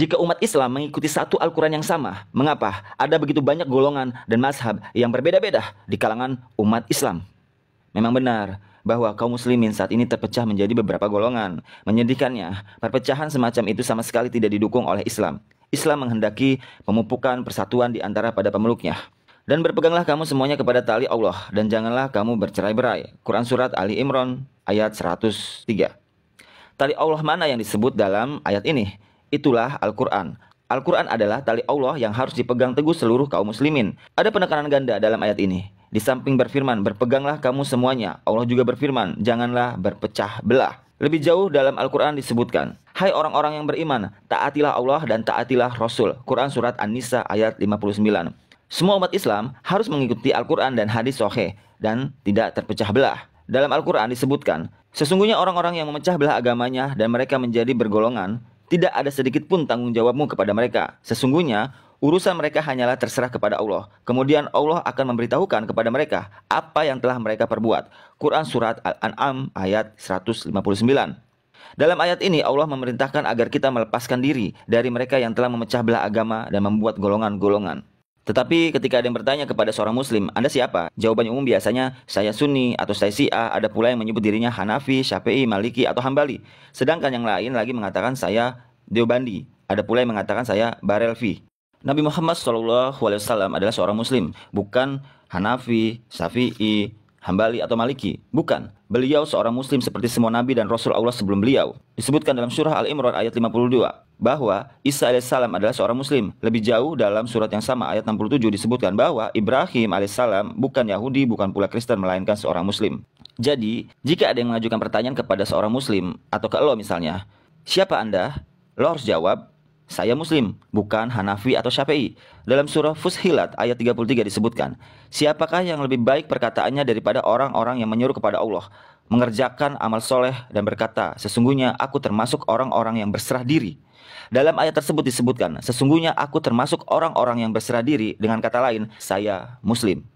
Jika umat Islam mengikuti satu Al-Quran yang sama, mengapa ada begitu banyak golongan dan mazhab yang berbeda-beda di kalangan umat Islam? Memang benar bahwa kaum muslimin saat ini terpecah menjadi beberapa golongan. Menyedihkannya, perpecahan semacam itu sama sekali tidak didukung oleh Islam. Islam menghendaki pemupukan persatuan di antara pada pemeluknya. Dan berpeganglah kamu semuanya kepada tali Allah, dan janganlah kamu bercerai-berai. Quran Surat Ali Imran ayat 103. Tali Allah mana yang disebut dalam ayat ini? Itulah Al-Quran. Al-Quran adalah tali Allah yang harus dipegang teguh seluruh kaum muslimin. Ada penekanan ganda dalam ayat ini. Di samping berfirman, berpeganglah kamu semuanya, Allah juga berfirman, janganlah berpecah belah. Lebih jauh dalam Al-Quran disebutkan, hai orang-orang yang beriman, taatilah Allah dan taatilah Rasul. Quran Surat An-Nisa ayat 59. Semua umat Islam harus mengikuti Al-Quran dan hadis sahih dan tidak terpecah belah. Dalam Al-Quran disebutkan, sesungguhnya orang-orang yang memecah belah agamanya dan mereka menjadi bergolongan, tidak ada sedikit pun tanggung jawabmu kepada mereka. Sesungguhnya, urusan mereka hanyalah terserah kepada Allah. Kemudian Allah akan memberitahukan kepada mereka apa yang telah mereka perbuat. Quran Surat Al-An'am ayat 159. Dalam ayat ini Allah memerintahkan agar kita melepaskan diri dari mereka yang telah memecah belah agama dan membuat golongan-golongan. Tetapi ketika ada yang bertanya kepada seorang muslim, Anda siapa? Jawabannya umum biasanya, saya Sunni atau saya Syiah. Ada pula yang menyebut dirinya Hanafi, Syafi'i, Maliki atau Hambali. Sedangkan yang lain lagi mengatakan saya Deobandi. Ada pula yang mengatakan saya Barelvi. Nabi Muhammad SAW adalah seorang muslim, bukan Hanafi, Syafi'i, Hambali atau Maliki. Bukan. Beliau seorang muslim seperti semua nabi dan rasul Allah sebelum beliau. Disebutkan dalam surah Al-Imran ayat 52 bahwa Isa alaihissalam adalah seorang muslim. Lebih jauh dalam surat yang sama ayat 67 disebutkan bahwa Ibrahim alaihissalam bukan Yahudi, bukan pula Kristen, melainkan seorang muslim. Jadi, jika ada yang mengajukan pertanyaan kepada seorang muslim atau ke lo misalnya, siapa Anda? Lo harus jawab, saya muslim, bukan Hanafi atau Syafi'i. Dalam surah Fussilat ayat 33 disebutkan, siapakah yang lebih baik perkataannya daripada orang-orang yang menyuruh kepada Allah, mengerjakan amal soleh dan berkata, sesungguhnya aku termasuk orang-orang yang berserah diri. Dalam ayat tersebut disebutkan, sesungguhnya aku termasuk orang-orang yang berserah diri, dengan kata lain, saya muslim.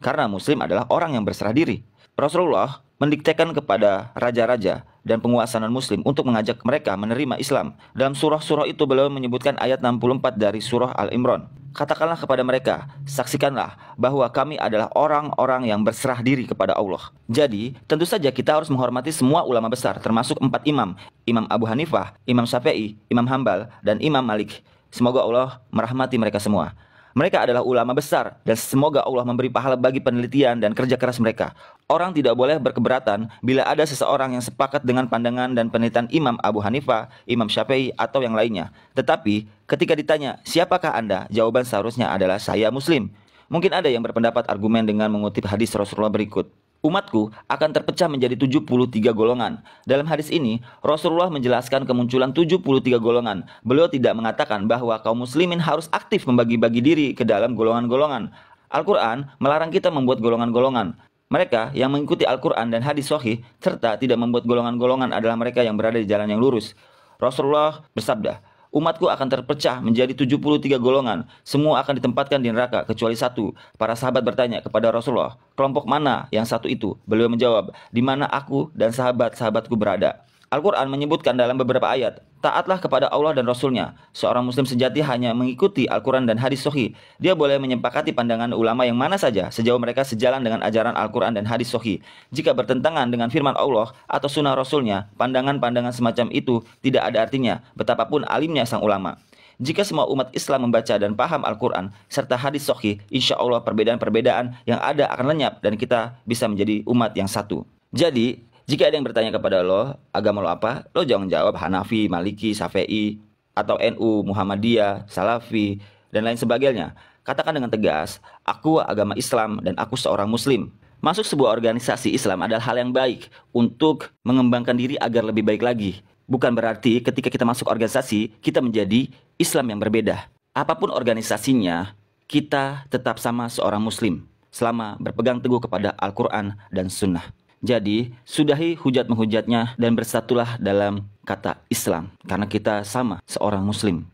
Karena muslim adalah orang yang berserah diri. Rasulullah mendiktekan kepada raja-raja dan penguasa non-muslim untuk mengajak mereka menerima Islam. Dalam surah-surah itu beliau menyebutkan ayat 64 dari surah Al-Imran. Katakanlah kepada mereka, saksikanlah bahwa kami adalah orang-orang yang berserah diri kepada Allah. Jadi, tentu saja kita harus menghormati semua ulama besar, termasuk 4 imam. Imam Abu Hanifah, Imam Syafi'i, Imam Hambal, dan Imam Malik. Semoga Allah merahmati mereka semua. Mereka adalah ulama besar dan semoga Allah memberi pahala bagi penelitian dan kerja keras mereka. Orang tidak boleh berkeberatan bila ada seseorang yang sepakat dengan pandangan dan penelitian Imam Abu Hanifah, Imam Syafi'i atau yang lainnya. Tetapi ketika ditanya, siapakah Anda? Jawaban seharusnya adalah saya muslim. Mungkin ada yang berpendapat argumen dengan mengutip hadis Rasulullah berikut. Umatku akan terpecah menjadi 73 golongan. Dalam hadis ini, Rasulullah menjelaskan kemunculan 73 golongan. Beliau tidak mengatakan bahwa kaum muslimin harus aktif membagi-bagi diri ke dalam golongan-golongan. Al-Quran melarang kita membuat golongan-golongan. Mereka yang mengikuti Al-Quran dan hadis sahih serta tidak membuat golongan-golongan adalah mereka yang berada di jalan yang lurus. Rasulullah bersabda, umatku akan terpecah menjadi 73 golongan. Semua akan ditempatkan di neraka kecuali satu. Para sahabat bertanya kepada Rasulullah, kelompok mana yang satu itu? Beliau menjawab, di mana aku dan sahabat-sahabatku berada. Al-Quran menyebutkan dalam beberapa ayat, taatlah kepada Allah dan Rasulnya. Seorang muslim sejati hanya mengikuti Al-Quran dan hadis sahih. Dia boleh menyepakati pandangan ulama yang mana saja sejauh mereka sejalan dengan ajaran Al-Quran dan hadis sahih. Jika bertentangan dengan firman Allah atau sunnah Rasulnya, pandangan-pandangan semacam itu tidak ada artinya, betapapun alimnya sang ulama. Jika semua umat Islam membaca dan paham Al-Quran serta hadis sahih, insya Allah perbedaan-perbedaan yang ada akan lenyap dan kita bisa menjadi umat yang satu. Jadi, jika ada yang bertanya kepada lo, agama lo apa? Lo jangan jawab Hanafi, Maliki, Syafi'i, atau NU, Muhammadiyah, Salafi, dan lain sebagainya. Katakan dengan tegas, aku agama Islam dan aku seorang muslim. Masuk sebuah organisasi Islam adalah hal yang baik untuk mengembangkan diri agar lebih baik lagi. Bukan berarti ketika kita masuk organisasi, kita menjadi Islam yang berbeda. Apapun organisasinya, kita tetap sama seorang muslim selama berpegang teguh kepada Al-Quran dan Sunnah. Jadi, sudahi hujat-menghujatnya dan bersatulah dalam kata Islam. Karena kita sama seorang muslim.